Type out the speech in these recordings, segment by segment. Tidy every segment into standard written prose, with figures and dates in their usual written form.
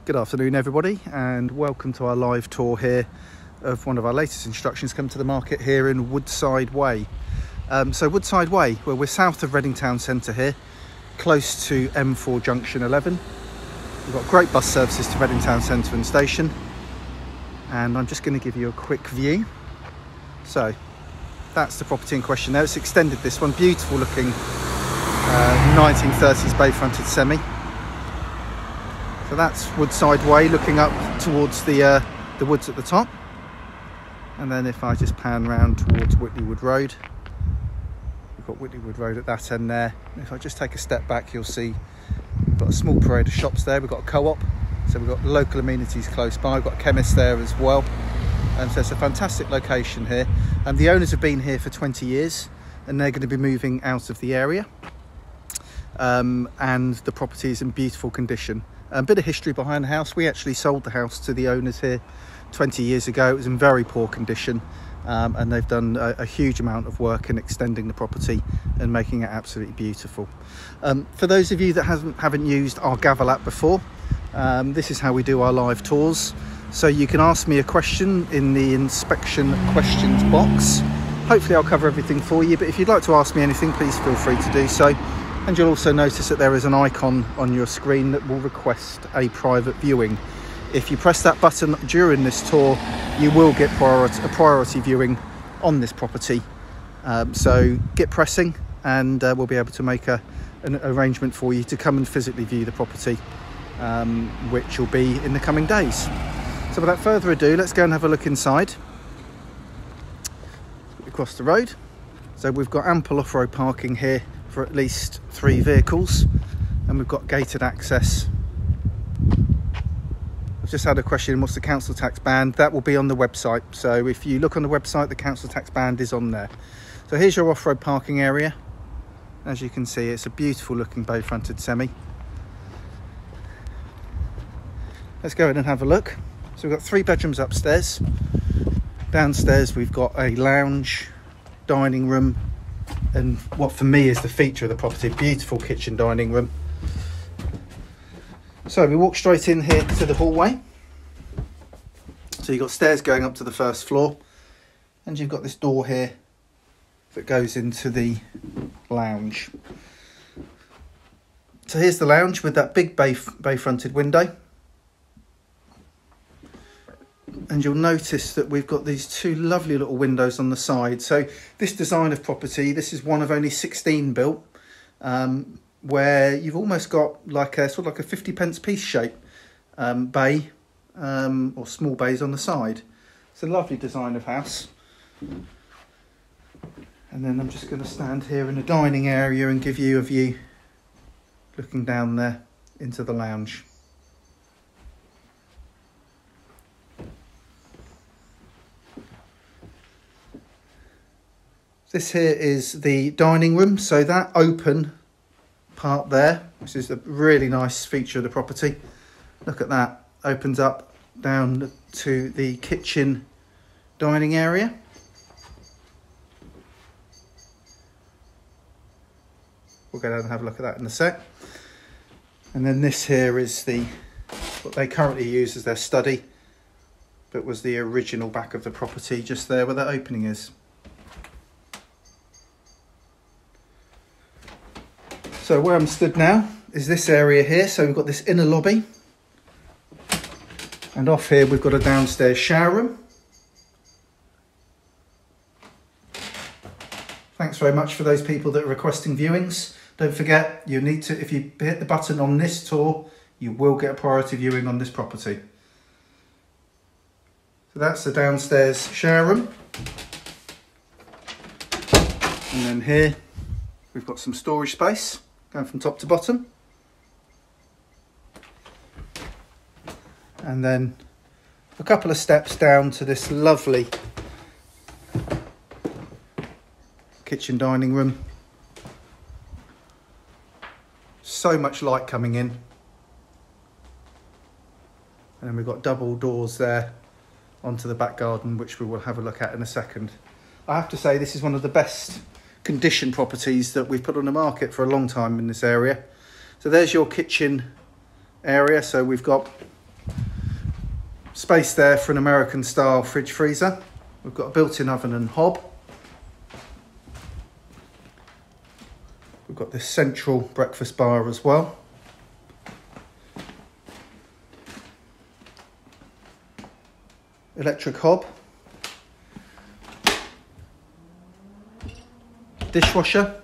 Good afternoon everybody, and welcome to our live tour here of one of our latest instructions come to the market here in Woodside Way. So Woodside Way, where we're south of Reading Town Centre here, close to M4 Junction 11. We've got great bus services to Reading Town Centre and station, and I'm just going to give you a quick view. So that's the property in question there. It's extended, this one, beautiful looking 1930s bay fronted semi. So that's Woodside Way, looking up towards the woods at the top. And then if I just pan round towards Whitley Wood Road, we've got Whitley Wood Road at that end there. And if I just take a step back, you'll see we've got a small parade of shops there. We've got a co-op, so we've got local amenities close by. We've got a chemist there as well. So it's a fantastic location here. The owners have been here for 20 years and they're going to be moving out of the area. And the property is in beautiful condition. A bit of history behind the house. We actually sold the house to the owners here 20 years ago. It was in very poor condition, and they've done a huge amount of work in extending the property and making it absolutely beautiful. For those of you that haven't used our Gavel app before, this is how we do our live tours. So you can ask me a question in the inspection questions box. Hopefully I'll cover everything for you, but if you'd like to ask me anything, please feel free to do so. And you'll also notice that there is an icon on your screen that will request a private viewing. If you press that button during this tour, you will get a priority viewing on this property. So get pressing and we'll be able to make an arrangement for you to come and physically view the property, which will be in the coming days. So without further ado, let's go and have a look inside. Across the road. So we've got ample off-road parking here for at least 3 vehicles, and we've got gated access. I've just had a question, what's the council tax band? That will be on the website. So if you look on the website, the council tax band is on there. So here's your off-road parking area. As you can see, it's a beautiful looking bay fronted semi. Let's go ahead and have a look. So we've got 3 bedrooms upstairs. Downstairs we've got a lounge, dining room, and what for me is the feature of the property, beautiful kitchen dining room. So we walk straight in here to the hallway. So you've got stairs going up to the first floor, and you've got this door here that goes into the lounge. So here's the lounge with that big bay fronted window. And you'll notice that we've got these 2 lovely little windows on the side. So this design of property, this is one of only 16 built, where you've almost got like a sort of like a 50 pence piece shape bay, or small bays on the side. It's a lovely design of house. And then I'm just going to stand here in the dining area and give you a view looking down there into the lounge. This here is the dining room, so that open part there, which is a really nice feature of the property. Look at that, opens up down to the kitchen dining area. We'll go down and have a look at that in a sec. And then this here is what they currently use as their study, but was the original back of the property, just there where that opening is. So where I'm stood now is this area here. So we've got this inner lobby, and off here we've got a downstairs shower room. Thanks very much for those people that are requesting viewings. Don't forget, you need to, if you hit the button on this tour, you will get a priority viewing on this property. So that's the downstairs shower room. And then here we've got some storage space going from top to bottom, and then a couple of steps down to this lovely kitchen dining room. So much light coming in, and then we've got double doors there onto the back garden, which we will have a look at in a second. I have to say, this is one of the best condition properties that we've put on the market for a long time in this area. So there's your kitchen area. So we've got Space there for an American style fridge freezer. We've got a built-in oven and hob. We've got this central breakfast bar as well. Electric hob. Dishwasher.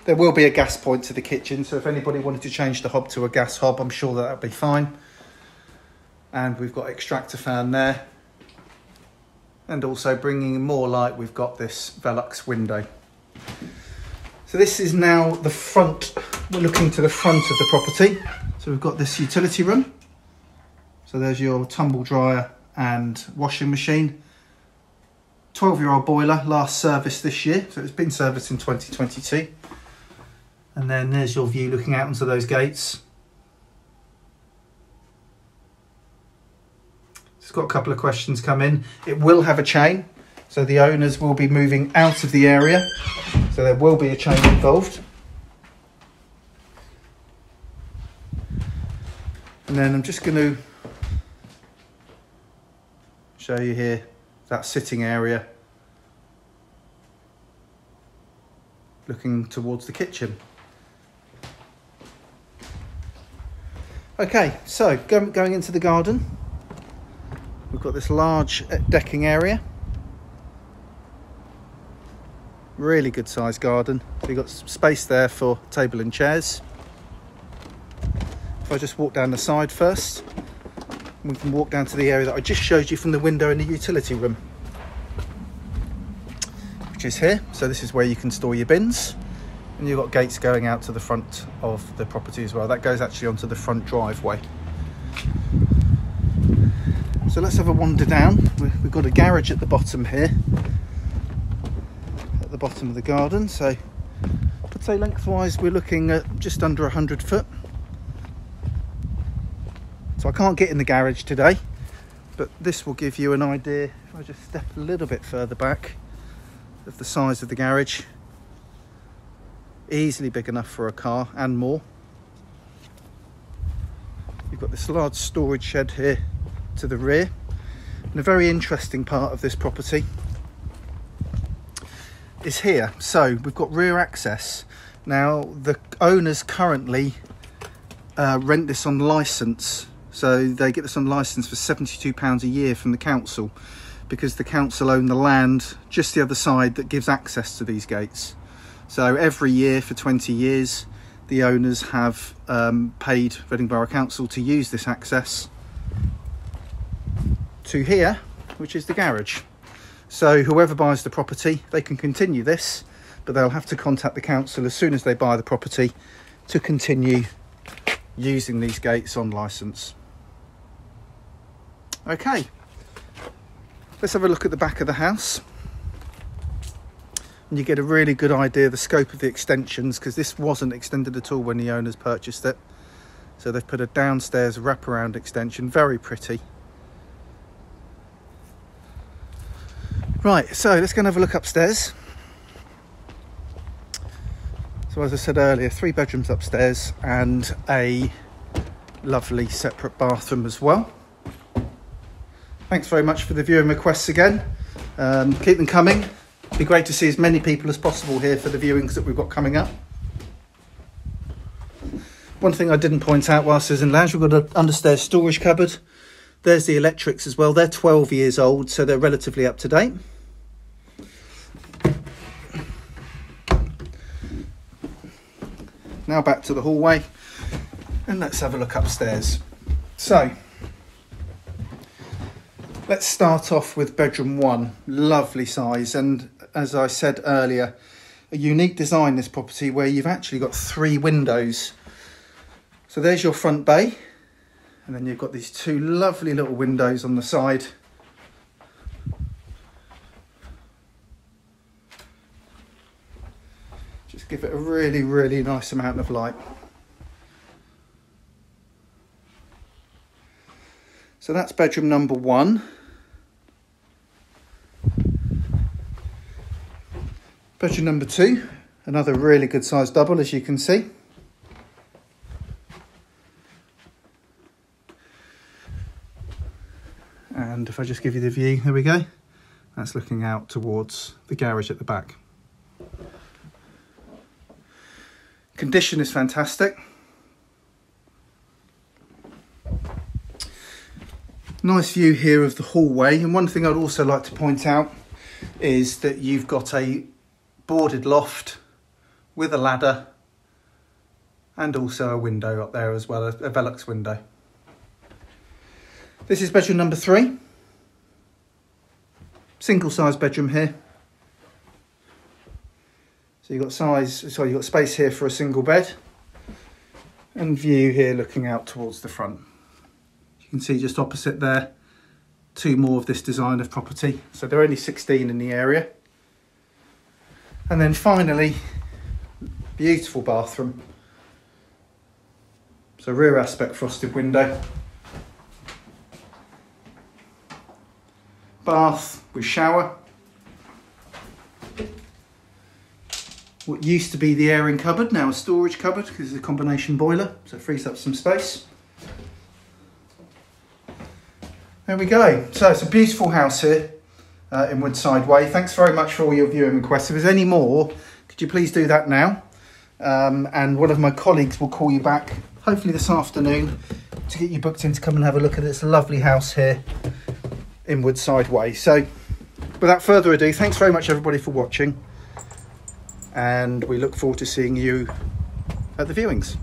There will be a gas point to the kitchen, so if anybody wanted to change the hob to a gas hob, I'm sure that would be fine. And we've got extractor fan there. And also bringing in more light, we've got this Velux window. So this is now the front. We're looking to the front of the property. So we've got this utility room. So there's your tumble dryer and washing machine. 12-year-old boiler, last service this year. So it's been serviced in 2022. And then there's your view looking out onto those gates. It's got a couple of questions come in. It will have a chain. So the owners will be moving out of the area. So there will be a chain involved. And then I'm just going to show you here that sitting area looking towards the kitchen. Okay, so going into the garden, we've got this large decking area. Really good sized garden. So you've got space there for table and chairs. If I just walk down the side first, we can walk down to the area that I just showed you from the window in the utility room, which is here. So this is where you can store your bins. And you've got gates going out to the front of the property as well. That goes actually onto the front driveway. So let's have a wander down. We've got a garage at the bottom here, at the bottom of the garden. So I'd say lengthwise we're looking at just under 100 foot. So I can't get in the garage today, but this will give you an idea, if I just step a little bit further back, of the size of the garage. Easily big enough for a car and more. You've got this large storage shed here to the rear. And a very interesting part of this property is here. So we've got rear access. Now the owners currently rent this on licence. So they get this on licence for £72 a year from the council, because the council own the land just the other side that gives access to these gates. So every year for 20 years, the owners have paid Reading Borough Council to use this access to here, which is the garage. So whoever buys the property, they can continue this, but they'll have to contact the council as soon as they buy the property to continue using these gates on licence. Okay, let's have a look at the back of the house. And you get a really good idea of the scope of the extensions, because this wasn't extended at all when the owners purchased it. So they've put a downstairs wraparound extension, very pretty. Right, so let's go and have a look upstairs. So as I said earlier, 3 bedrooms upstairs and a lovely separate bathroom as well. Thanks very much for the viewing requests again. Keep them coming. It'd be great to see as many people as possible here for the viewings that we've got coming up. One thing I didn't point out whilst I was in lounge, we've got an understairs storage cupboard. There's the electrics as well. They're 12 years old, so they're relatively up to date. Now back to the hallway, and let's have a look upstairs. So let's start off with bedroom 1. Lovely size, and as I said earlier, a unique design, this property, where you've actually got 3 windows. So there's your front bay, and then you've got these 2 lovely little windows on the side. Just give it a really, really nice amount of light. So that's bedroom number 1. Bedroom number 2, another really good sized double, as you can see. And if I just give you the view, there we go. That's looking out towards the garage at the back. Condition is fantastic. Nice view here of the hallway. And one thing I'd also like to point out is that you've got a boarded loft with a ladder and also a window up there as well, a Velux window. This is bedroom number 3. Single size bedroom here. So you've got space here for a single bed and view here looking out towards the front. You can see just opposite there, 2 more of this design of property. So there are only 16 in the area. And then finally, beautiful bathroom. So rear aspect frosted window. Bath with shower. What used to be the airing cupboard, now a storage cupboard because it's a combination boiler, so it frees up some space. There we go. So it's a beautiful house here in Woodside Way. Thanks very much for all your viewing requests. If there's any more, could you please do that now? And one of my colleagues will call you back, hopefully this afternoon, to get you booked in to come and have a look at this lovely house here in Woodside Way. So without further ado, thanks very much everybody for watching, and we look forward to seeing you at the viewings.